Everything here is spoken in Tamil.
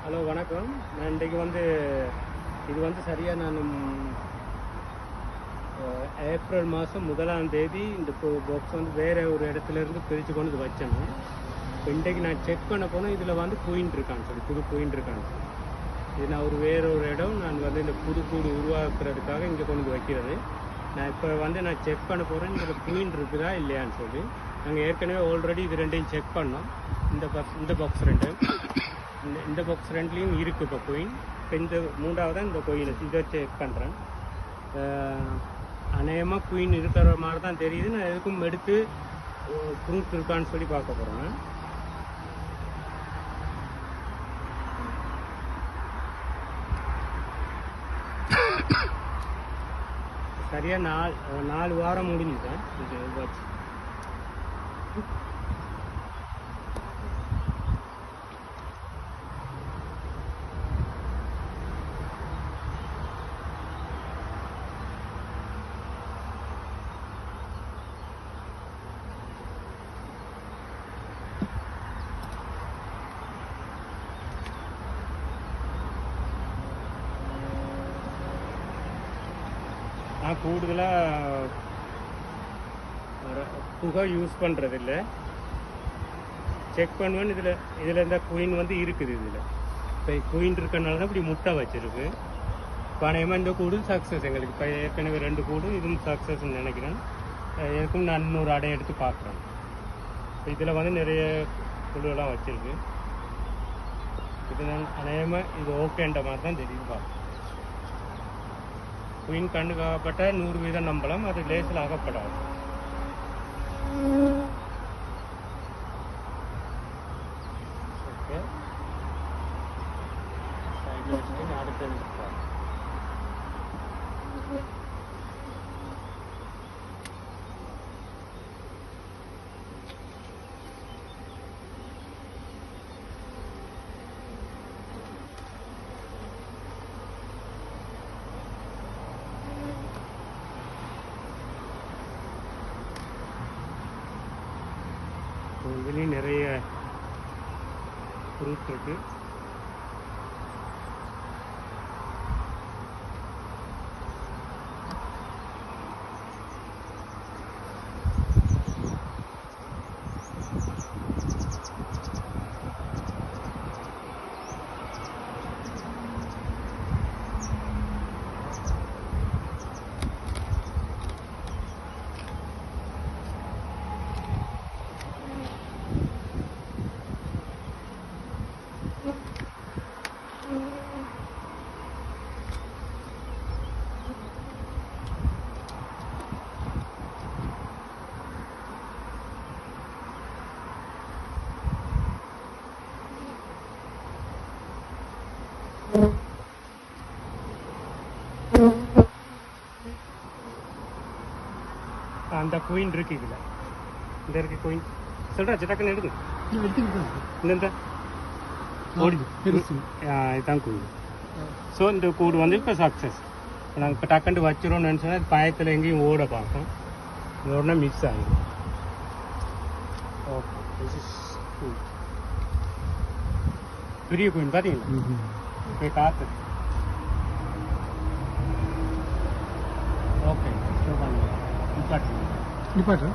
ஹலோ வணக்கம். நான் இன்றைக்கு இது சரியாக நான் ஏப்ரல் மாதம் 1ஆம் தேதி இந்த பாக்ஸ் வேறு ஒரு இடத்துலேருந்து பிரித்து கொண்டு வச்சேன். இப்போ இன்றைக்கு நான் செக் பண்ண போனால் இதில் குயின் இருக்கான்னு சொல்லி புது குயின் இருக்கான்னு சொல்லி இது நான் வேறு ஒரு இடம் நான் இந்த புது கூடு உருவாக்குறதுக்காக இங்கே கொண்டு வைக்கிறது. நான் இப்போ நான் செக் பண்ண போகிறேன் இதில் குயின் இருக்குதா இல்லையான்னு சொல்லி. நாங்கள் ஏற்கனவே ஆல்ரெடி இது ரெண்டையும் செக் பண்ணோம். இந்த பாக்ஸ் ரெண்டு இந்த பாக்ஸ் ரெண்டுலேயும் இருக்குது இப்போ குயின். இப்போ இந்த மூன்றாவதாக இந்த குயின் இதை செக் பண்ணுறேன். அநேகமாக குயின் இருக்கிற மாதிரி தான் தெரியுது. நான் எதுக்கும் எடுத்து ப்ரூஃப் இருக்கான்னு சொல்லி பார்க்க போகிறேன். சரியாக 4 வாரம் முடிஞ்சுதான் இது வச்சு. நான் கூடுதலாக புகை யூஸ் பண்ணுறதில்ல. செக் பண்ணுவேன். இதில் இந்த குயின் இருக்குது. இதில் இப்போ குயின் இருக்கிறனால தான் இப்படி முட்டை வச்சுருக்கு. இப்போ அநேகமாக இந்த கூடு சக்ஸஸ் எங்களுக்கு. இப்போ ஏற்கனவே 2 கூடு இதுவும் சக்ஸஸ்ன்னு நினைக்கிறேன். எனக்கும் நான் இன்னொரு அடை எடுத்து பார்க்குறேன். இப்போ இதில் நிறைய குழுவெல்லாம் வச்சுருக்கு. இது நான் அநேகமாக இது ஓகேன்ற மாதிரி தான் தெரியுது பார்க்குறேன். குயின் கண்ணுக்காகப்பட்ட 100% நம்பலாம். அது லேசில் ஆகப்படாது. ஓகே, சைடில் வச்சுட்டு அடுத்தது இதுலேயும் நிறைய ஃப்ரூட் இருக்குது. அந்த குயின் இருக்கு. இதில் இந்த இருக்கு குயின். சொல்கிறா டக்குன்னு எடுங்க. இந்த இதுதான் குயின். ஸோ இந்த கூடு இப்போ சக்ஸஸ். நாங்கள் இப்போ டக்குண்டு வச்சிரோம்னு நினச்சோன்னா பயத்தில் எங்கேயும் ஓட பார்ப்போம். ஓடனா மிஸ் ஆகிடும். Okay, this is queen. பெரிய குயின் பார்த்தீங்களா? போய் காற்று. ஓகே, நிப்பாட்டு.